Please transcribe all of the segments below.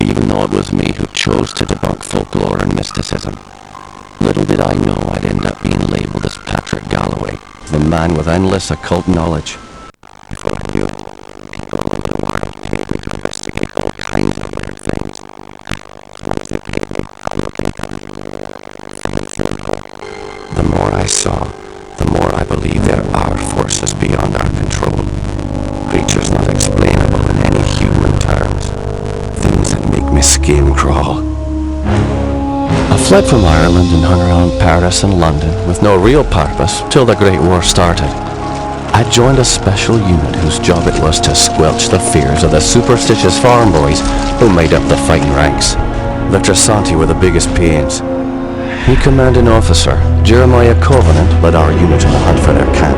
even though it was me who chose to debunk folklore and mysticism. Little did I know I'd end up being labelled as Patrick Galloway, the man with endless occult knowledge. Before I knew it, people all over the world paid me to investigate all kinds of weird things. Once they paid me, I'll look into it. The more I saw, the more I believe there are forces beyond our control. Creatures not explainable in any human terms. Things that make my skin crawl. I fled from Ireland and hung around Paris and London with no real purpose till the Great War started. I joined a special unit whose job it was to squelch the fears of the superstitious farm boys who made up the fighting ranks. The Trasanti were the biggest pains. The commanding officer, Jeremiah Covenant, led our unit on the hunt for their camp.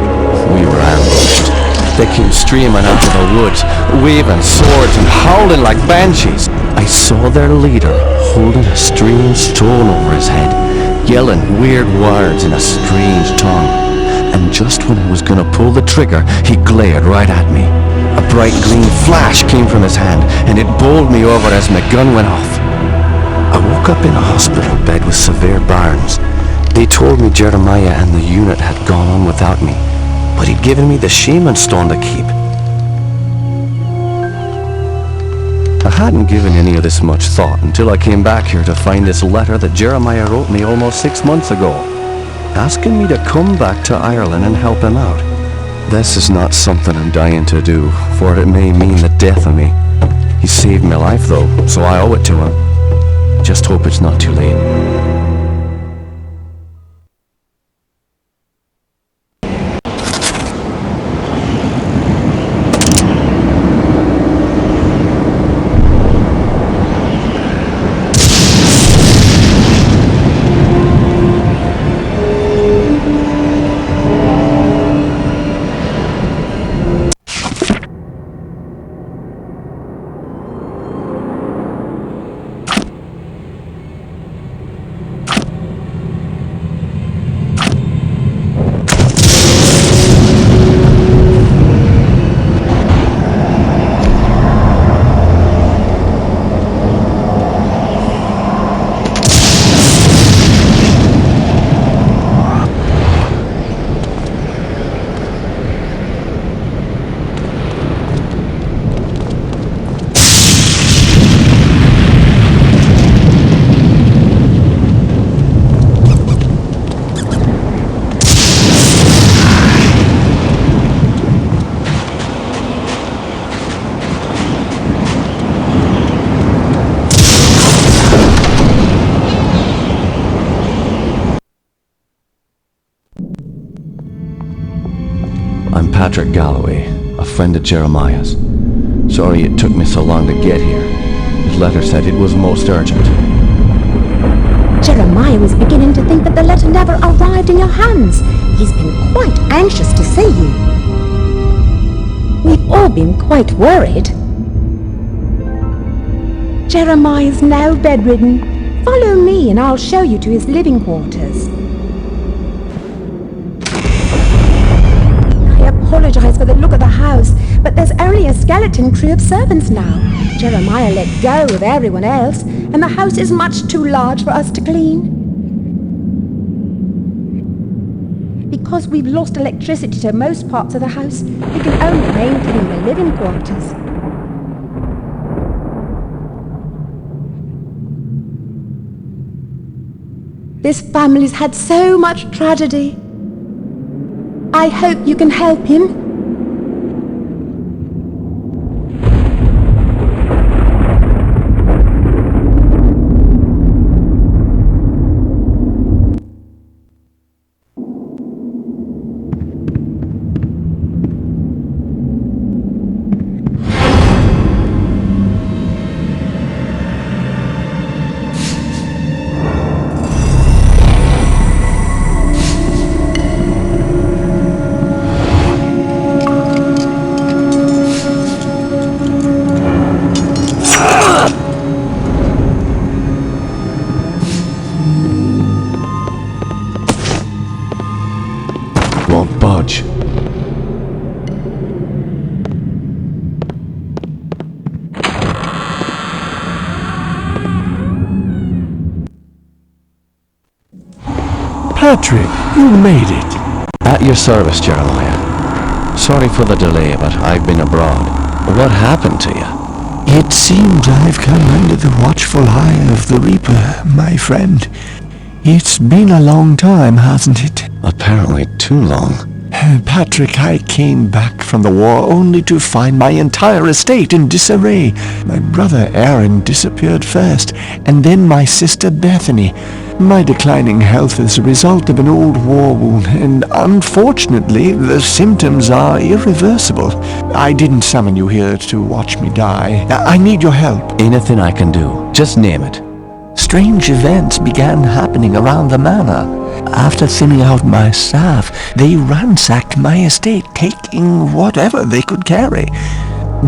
We were ambushed. They came streaming out of the woods, waving swords and howling like banshees. I saw their leader holding a strange stone over his head, yelling weird words in a strange tongue. And just when I was gonna pull the trigger, he glared right at me. A bright green flash came from his hand, and it bowled me over as my gun went off. I woke up in a hospital bed with severe burns. They told me Jeremiah and the unit had gone on without me, but he'd given me the shaman stone to keep. I hadn't given any of this much thought until I came back here to find this letter that Jeremiah wrote me almost 6 months ago, asking me to come back to Ireland and help him out. This is not something I'm dying to do, for it may mean the death of me. He saved my life though, so I owe it to him. Just hope it's not too late. Patrick Galloway, a friend of Jeremiah's. Sorry it took me so long to get here. His letter said it was most urgent. Jeremiah was beginning to think that the letter never arrived in your hands. He's been quite anxious to see you. We've all been quite worried. Jeremiah's now bedridden. Follow me and I'll show you to his living quarters. I apologize for the look of the house, but there's only a skeleton crew of servants now. Jeremiah let go of everyone else, and the house is much too large for us to clean. Because we've lost electricity to most parts of the house, we can only maintain the living quarters. This family's had so much tragedy. I hope you can help him. Patrick, you made it. At your service, Jeremiah. Sorry for the delay, but I've been abroad. What happened to you? It seems I've come under the watchful eye of the Reaper, my friend. It's been a long time, hasn't it? Apparently too long. Patrick, I came back from the war only to find my entire estate in disarray. My brother Aaron disappeared first, and then my sister Bethany. My declining health is a result of an old war wound, and unfortunately, the symptoms are irreversible. I didn't summon you here to watch me die. I need your help. Anything I can do. Just name it. Strange events began happening around the manor. After thinning out my staff, they ransacked my estate, taking whatever they could carry.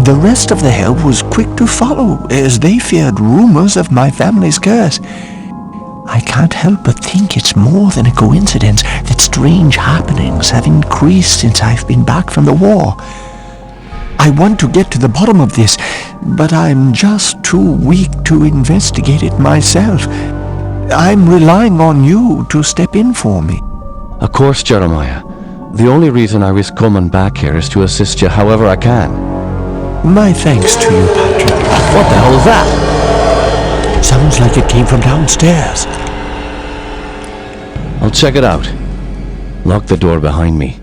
The rest of the help was quick to follow, as they feared rumors of my family's curse. I can't help but think it's more than a coincidence that strange happenings have increased since I've been back from the war. I want to get to the bottom of this, but I'm just too weak to investigate it myself. I'm relying on you to step in for me. Of course, Jeremiah. The only reason I risk coming back here is to assist you however I can. My thanks to you, Patrick. What the hell is that? Sounds like it came from downstairs. I'll check it out. Lock the door behind me.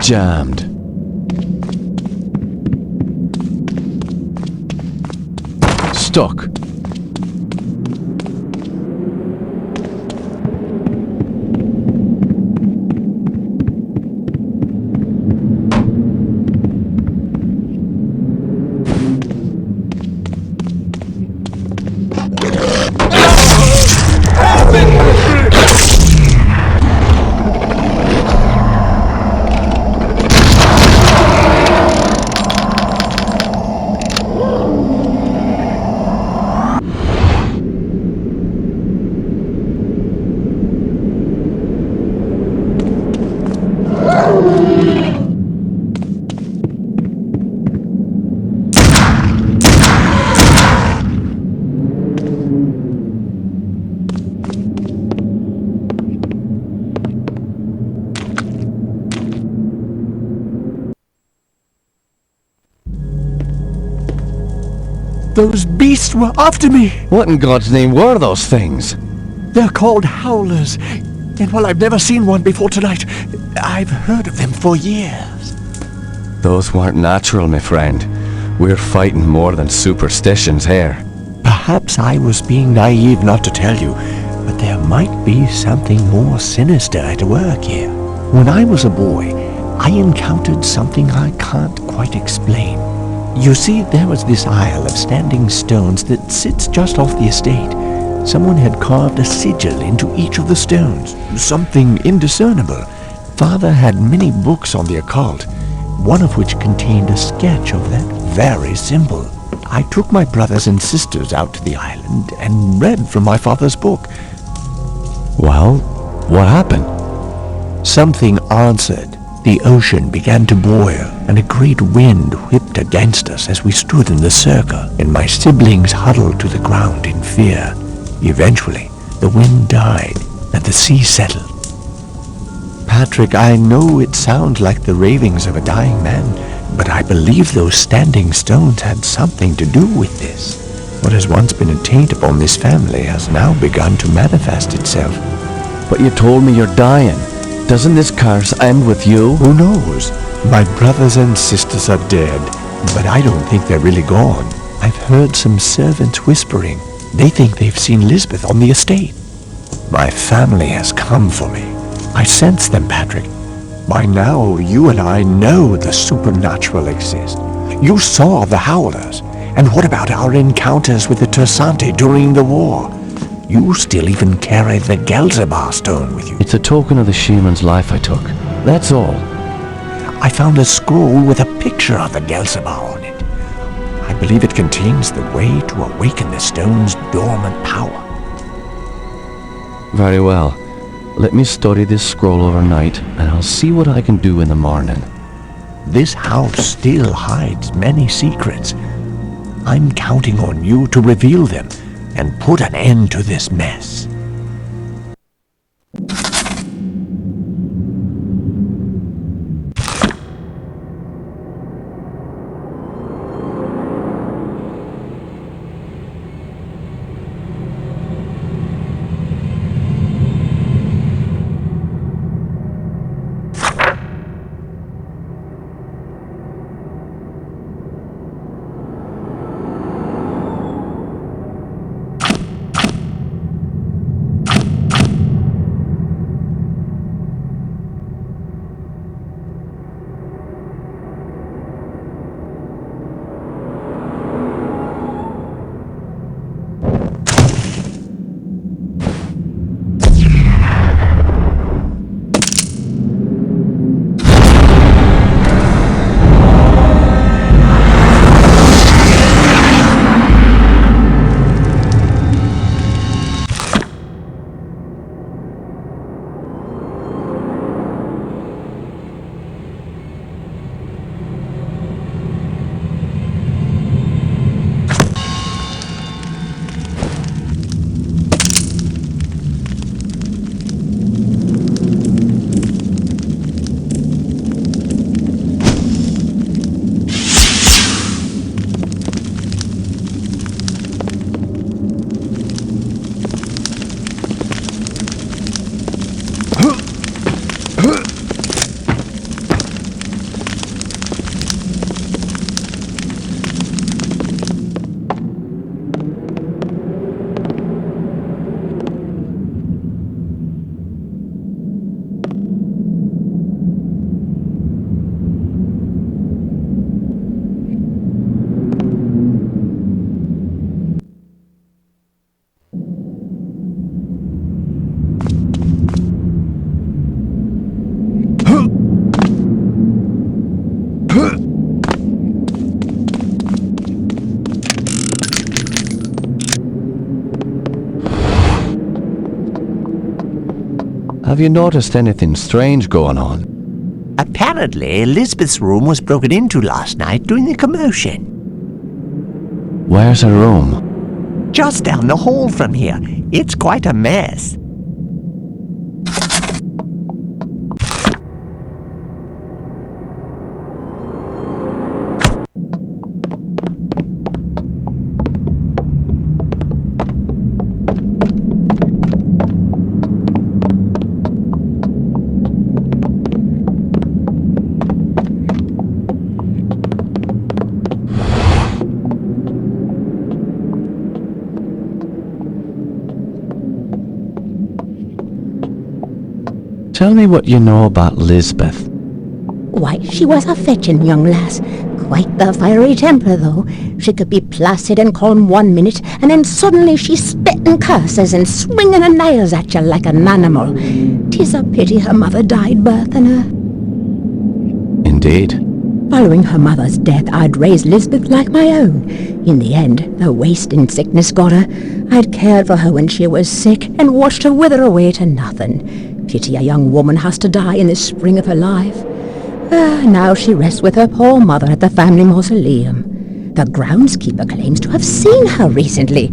Jammed. Stuck. Those beasts were after me. What in God's name were those things? They're called howlers. And while I've never seen one before tonight, I've heard of them for years. Those weren't natural, my friend. We're fighting more than superstitions here. Perhaps I was being naive not to tell you, but there might be something more sinister at work here. When I was a boy, I encountered something I can't quite explain. You see, there was this isle of standing stones that sits just off the estate. Someone had carved a sigil into each of the stones, something indiscernible. Father had many books on the occult, one of which contained a sketch of that very symbol. I took my brothers and sisters out to the island and read from my father's book. Well, what happened? Something answered. The ocean began to boil, and a great wind whipped against us as we stood in the circle, and my siblings huddled to the ground in fear. Eventually, the wind died, and the sea settled. Patrick, I know it sounds like the ravings of a dying man, but I believe those standing stones had something to do with this. What has once been a taint upon this family has now begun to manifest itself. But you told me you're dying. Doesn't this curse end with you? Who knows? My brothers and sisters are dead, but I don't think they're really gone. I've heard some servants whispering. They think they've seen Lisbeth on the estate. My family has come for me. I sense them, Patrick. By now, you and I know the supernatural exists. You saw the howlers. And what about our encounters with the Tersante during the war? You still even carry the Gelzebah stone with you. It's a token of the shaman's life I took. That's all. I found a scroll with a picture of the Gelzebah on it. I believe it contains the way to awaken the stone's dormant power. Very well. Let me study this scroll overnight, and I'll see what I can do in the morning. This house still hides many secrets. I'm counting on you to reveal them and put an end to this mess. Have you noticed anything strange going on? Apparently, Elizabeth's room was broken into last night during the commotion. Where's her room? Just down the hall from here. It's quite a mess. Tell me what you know about Lisbeth. Why, she was a fetching young lass. Quite the fiery temper, though. She could be placid and calm 1 minute, and then suddenly she's spitting curses and swinging her nails at you like an animal. 'Tis a pity her mother died birthing her. Indeed. Following her mother's death, I'd raised Lisbeth like my own. In the end, the wasting sickness got her. I'd cared for her when she was sick and watched her wither away to nothing. Pity a young woman has to die in the spring of her life. Now she rests with her poor mother at the family mausoleum. The groundskeeper claims to have seen her recently.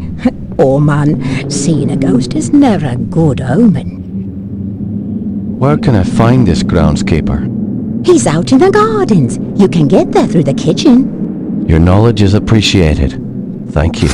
Poor man, seeing a ghost is never a good omen. Where can I find this groundskeeper? He's out in the gardens. You can get there through the kitchen. Your knowledge is appreciated. Thank you.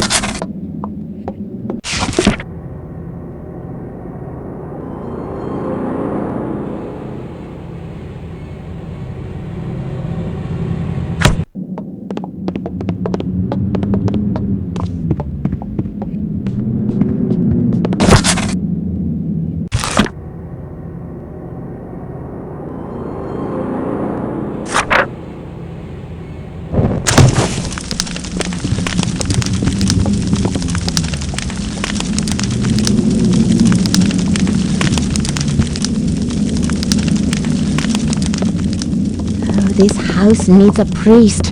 This house needs a priest.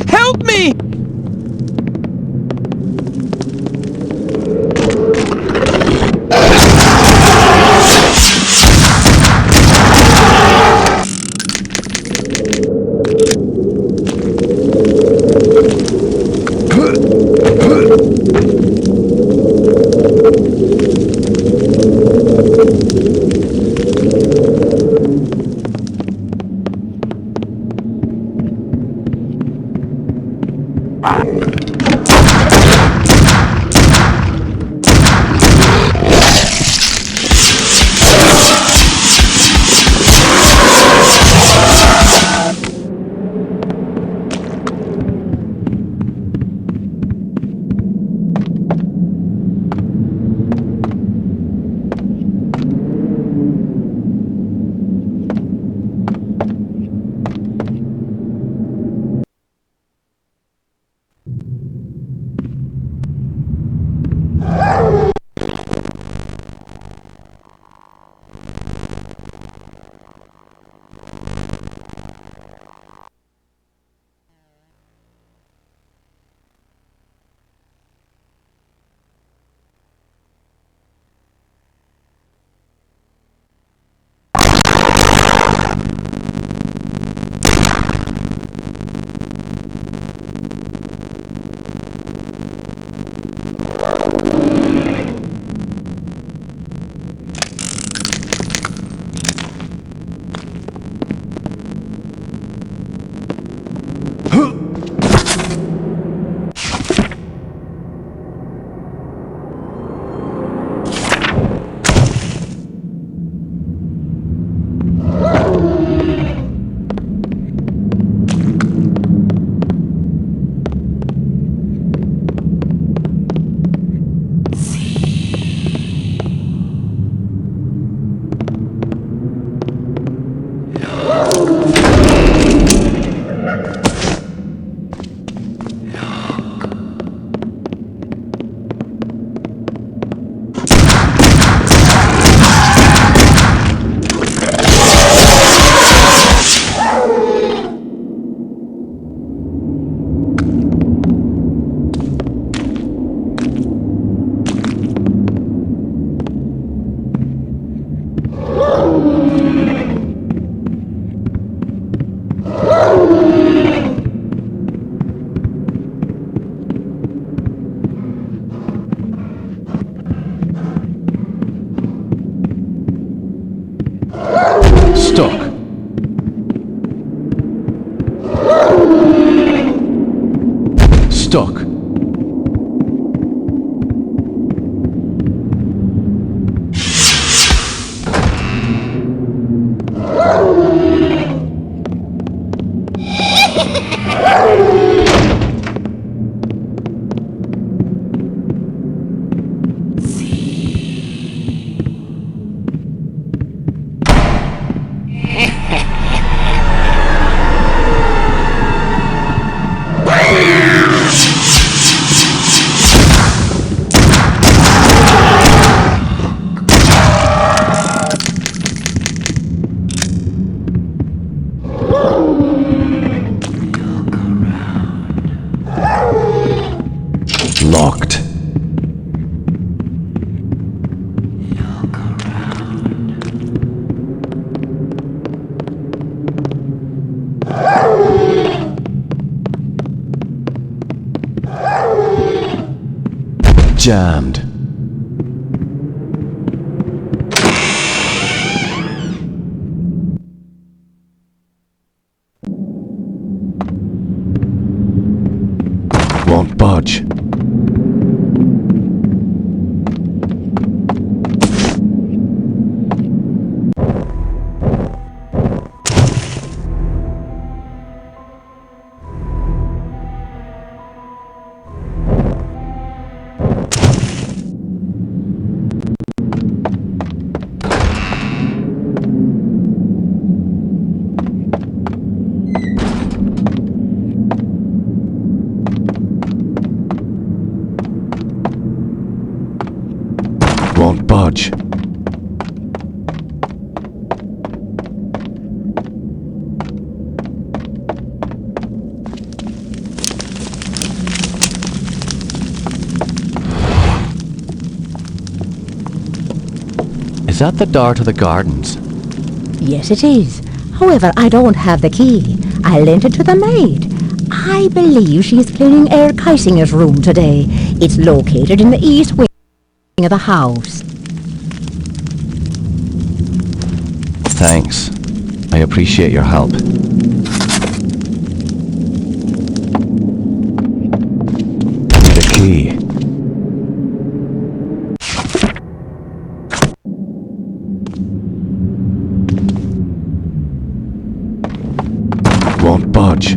Help me! Locked. Jammed. Won't budge. Won't budge. Is that the door to the gardens? Yes, it is. However, I don't have the key. I lent it to the maid. I believe she is cleaning Herr Keisinger's room today. It's located in the east wing of the house. Thanks. I appreciate your help. Need a key. Won't budge.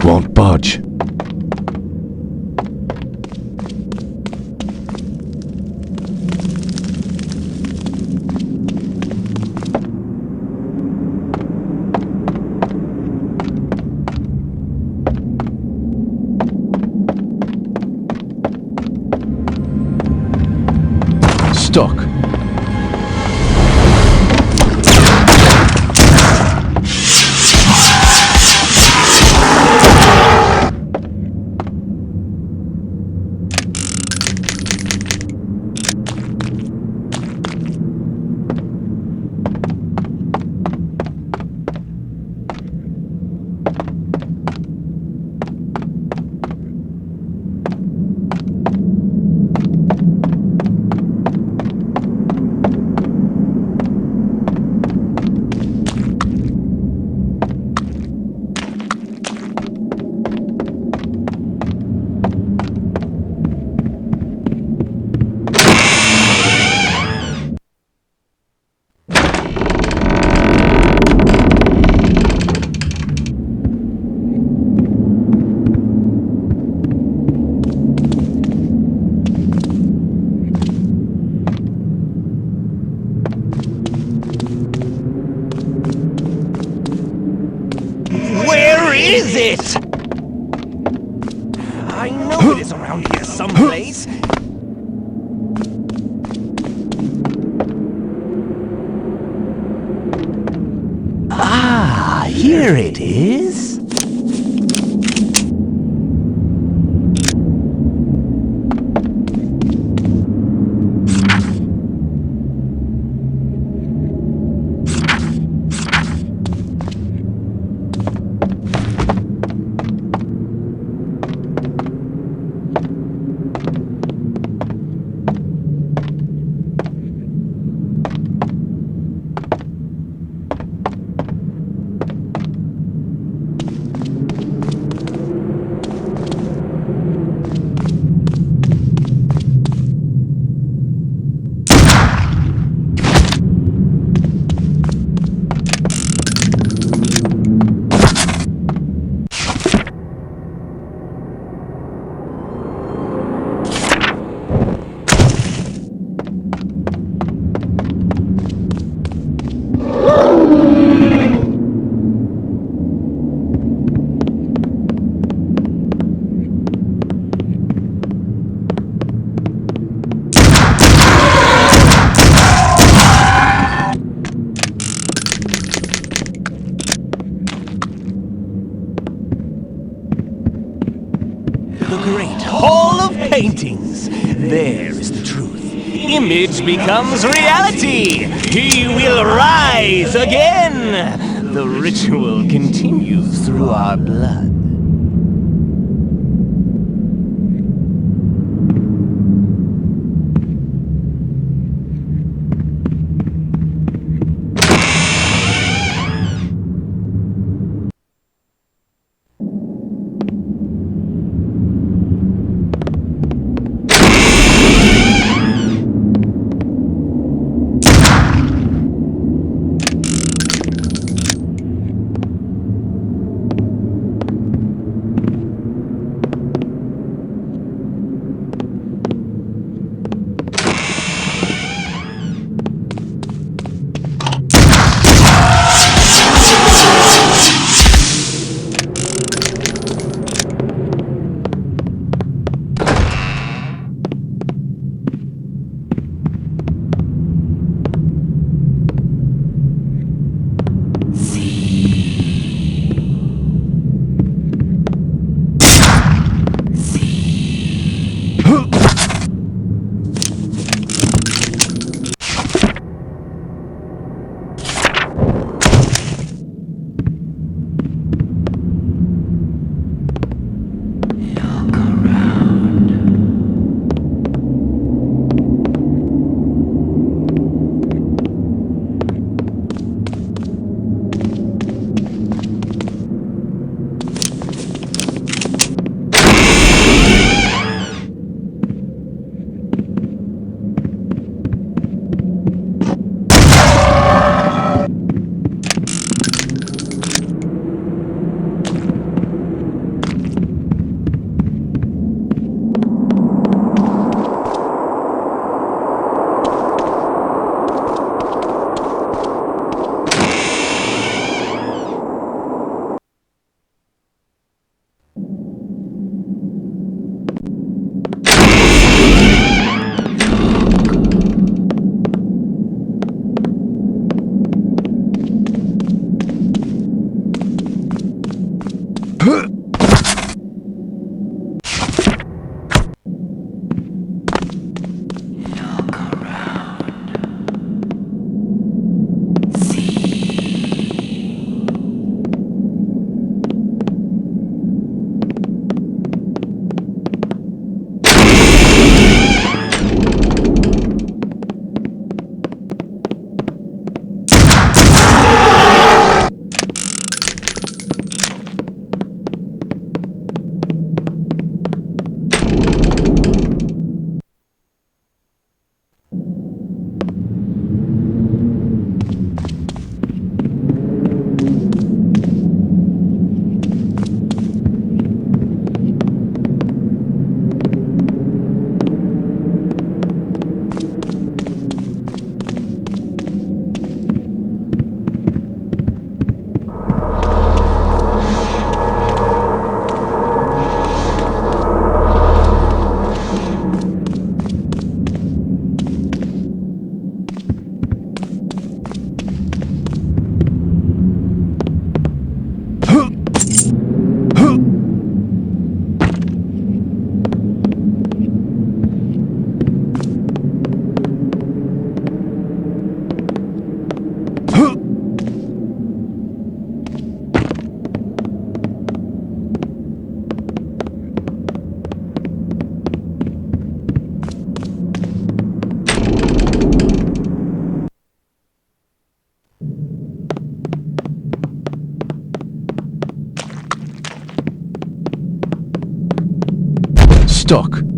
Won't budge. Stuck. Where is it? I know it is around here someplace. Ah, here it is. The great Hall of Paintings. There is the truth. Image becomes reality. He will rise again. The ritual continues through our blood. Stuck.